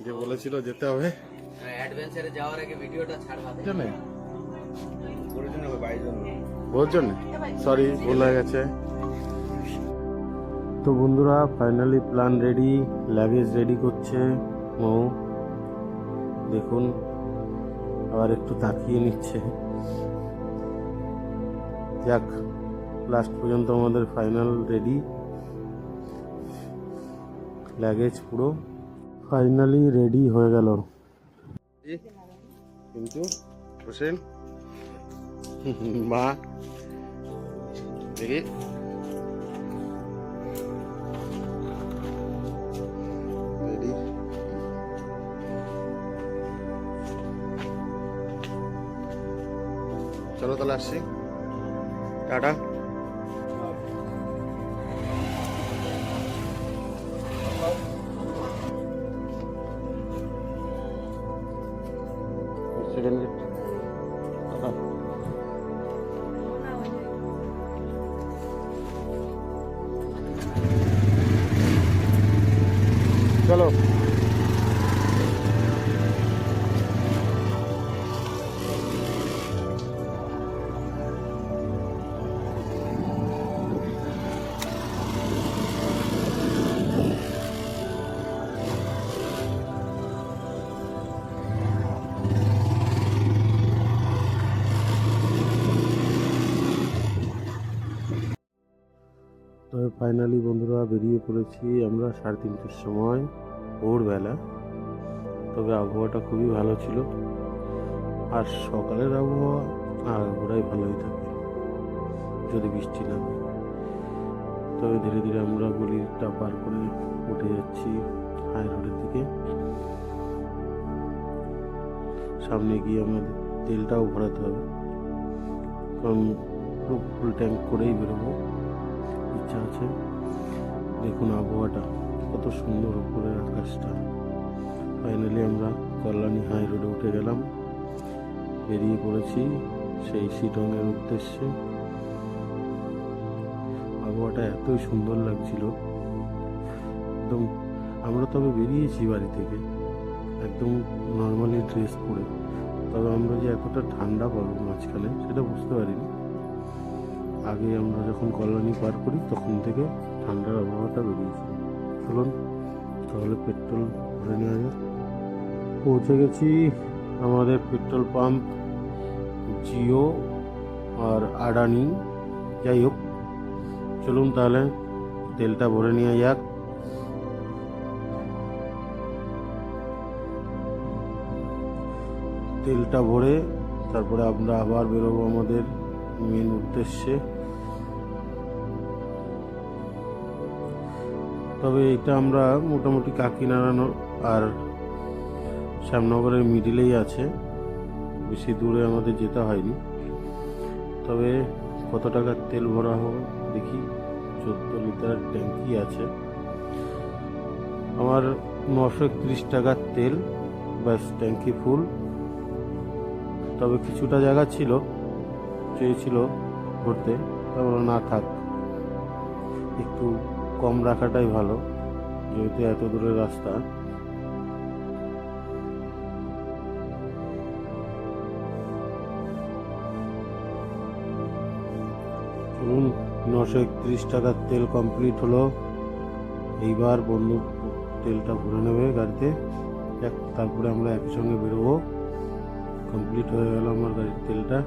যে বলেছিল যেতে হবে অ্যাডভেঞ্চারে যাওয়ার আগে ভিডিওটা ছাড়বা জানে করে জন্য বাইরে জন্য ওর জন্য সরি ভুল হয়ে গেছে। তো বন্ধুরা finally plan ready, luggage ready করছে মৌ, দেখুন আবার একটু তাকিয়ে নিচ্ছে। যাক লাস্ট পর্যন্ত আমাদের ফাইনাল রেডি, লাগেজ পুরো ফাইনালি রেডি হয়ে গেল। কিন্তু হোসেন মা দেখি রেডি, চলো তাহলে আসছি, টাটা। Second gate, tata. চলো তবে ফাইনালি বন্ধুরা বেরিয়ে পড়েছি আমরা 3:30টার সময় ভোরবেলা। তবে আবহাওয়াটা খুবই ভালো ছিল, আর সকালের আবহাওয়া আগাগোড়াই ভালোই থাকে যদি বৃষ্টি না হয়। তবে ধীরে ধীরে আমরা গলিটা পার করে উঠে যাচ্ছি হাই রোডের দিকে। সামনে গিয়ে আমাদের তেলটাও ভরাতে হবে, কারণ পুরো ফুল ট্যাঙ্ক করেই বেরোবো ইচ্ছা আছে। দেখুন আবহাওয়াটা কত সুন্দর, উপরের আকাশটা। ফাইনালি আমরা কল্যাণী হাই রোডে উঠে গেলাম, বেরিয়ে পড়েছি সেই শিটংয়ের উদ্দেশ্যে। আবহাওয়াটা এতই সুন্দর লাগছিল একদম। আমরা তবে বেরিয়েছি বাড়ি থেকে একদম নর্মালি ড্রেস পরে, তবে আমরা যে এতটা ঠান্ডা পাবো মাঝখানে সেটা বুঝতে পারিনি। আগে আমরা যখন কল্যাণী পার করি তখন থেকে ঠান্ডার আবহাওয়াটা বেরিয়েছিল। চলুন তাহলে পেট্রোল ভরে নেওয়া যাক। পৌঁছে গেছি আমাদের পেট্রোল পাম্প জিও আর আডানি, যাই হোক চলুন তাহলে তেলটা ভরে নেওয়া যাক। তেলটা ভরে তারপরে আমরা আবার বেরোবো আমাদের মেন উদ্দেশ্যে। তবে এটা আমরা মোটামুটি কাকিনাড়ানো আর শ্যামনগরের মিডিলেই আছে, বেশি দূরে আমাদের যেতে হয়নি। তবে কত টাকার তেল ভরা হবে দেখি, 14 লিটার ট্যাঙ্কি আছে আমার, 931 টাকার তেল, ব্যাস ট্যাঙ্কি ফুল। তবে কিছুটা জায়গা ছিল চেয়েছিল ভরতে, তারপরে না থাক, একটু কম রাখাটাই ভালো যেহেতু এত দূরের রাস্তা। চলুন 931 টাকার তেল কমপ্লিট হলো। এইবার বন্ধু তেলটা ভরে নেবে গাড়িতে, তারপরে আমরা একই সঙ্গে বেরোবো। কমপ্লিট হয়ে গেল আমার গাড়ির তেলটা।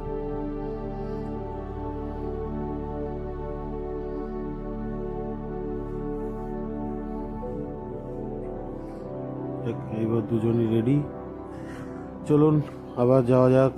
এইবার দুজনই রেডি, চলুন আবার যাওয়া যাক।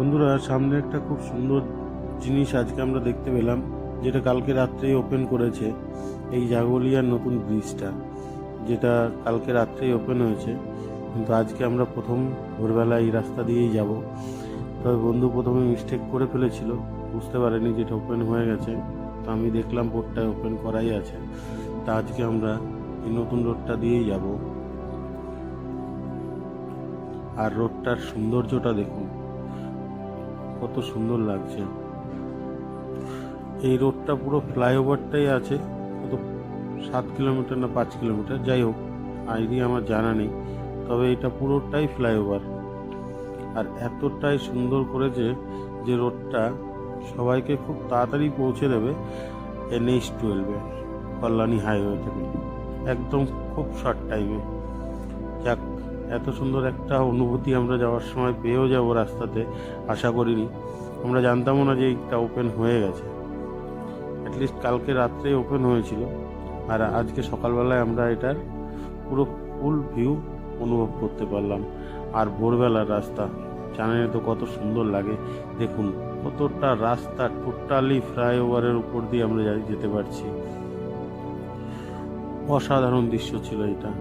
বন্ধুরা, সামনে একটা খুব সুন্দর জিনিস আজকে আমরা দেখতে পেলাম, যেটা কালকে রাত্রেই ওপেন করেছে। এই জাগলিয়ার নতুন ব্রিজটা, যেটা কালকে রাত্রেই ওপেন হয়েছে, কিন্তু আজকে আমরা প্রথম ভোরবেলা এই রাস্তা দিয়েই যাব। তবে বন্ধু প্রথমে মিস্টেক করে ফেলেছিল, বুঝতে পারেনি যেটা ওপেন হয়ে গেছে। তো আমি দেখলাম বোর্ডটায় ওপেন করাই আছে। তা আজকে আমরা এই নতুন রোডটা দিয়েই যাব। আর রোডটার সৌন্দর্যটা দেখুন, কত সুন্দর লাগছে। এই রোডটা পুরো ফ্লাইওভারটাই আছে, কত 7 কিলোমিটার না 5 কিলোমিটার, যাই হোক আইডিয়া আমার জানা নেই। তবে এটা পুরোটাই ফ্লাইওভার, আর এতটাই সুন্দর করেছে যে রোডটা সবাইকে খুব তাড়াতাড়ি পৌঁছে দেবে NH-12 কল্যাণী হাইওয়ে থেকে, একদম খুব শর্ট টাইমে। যাক, এত সুন্দর একটা অনুভূতি আমরা যাওয়ার সময় পেয়েও যাবো রাস্তাতে, আশা করিনি। আমরা জানতামও না যে এটা ওপেন হয়ে গেছে। অ্যাটলিস্ট কালকে রাত্রে ওপেন হয়েছিল, আর আজকে সকালবেলায় আমরা এটার পুরো ফুল ভিউ অনুভব করতে পারলাম। আর ভোরবেলার রাস্তা জানেন তো কত সুন্দর লাগে। দেখুন কতটা রাস্তা টোটালি ফ্লাইওভারের উপর দিয়ে আমরা যেতে পারছি। অসাধারণ দৃশ্য ছিল এটা।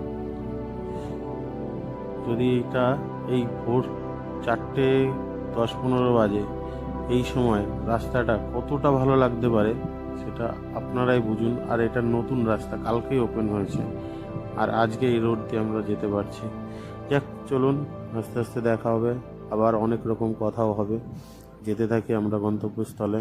যদি এটা এই ভোর 4:10-15 বাজে, এই সময় রাস্তাটা কতটা ভালো লাগতে পারে সেটা আপনারাই বুঝুন। আর এটা নতুন রাস্তা, কালকেই ওপেন হয়েছে, আর আজকে এই রোড দিয়ে আমরা যেতে পারছি। যাক, চলুন আস্তে আস্তে দেখা হবে, আবার অনেক রকম কথাও হবে। যেতে থাকি আমরা গন্তব্যস্থলে।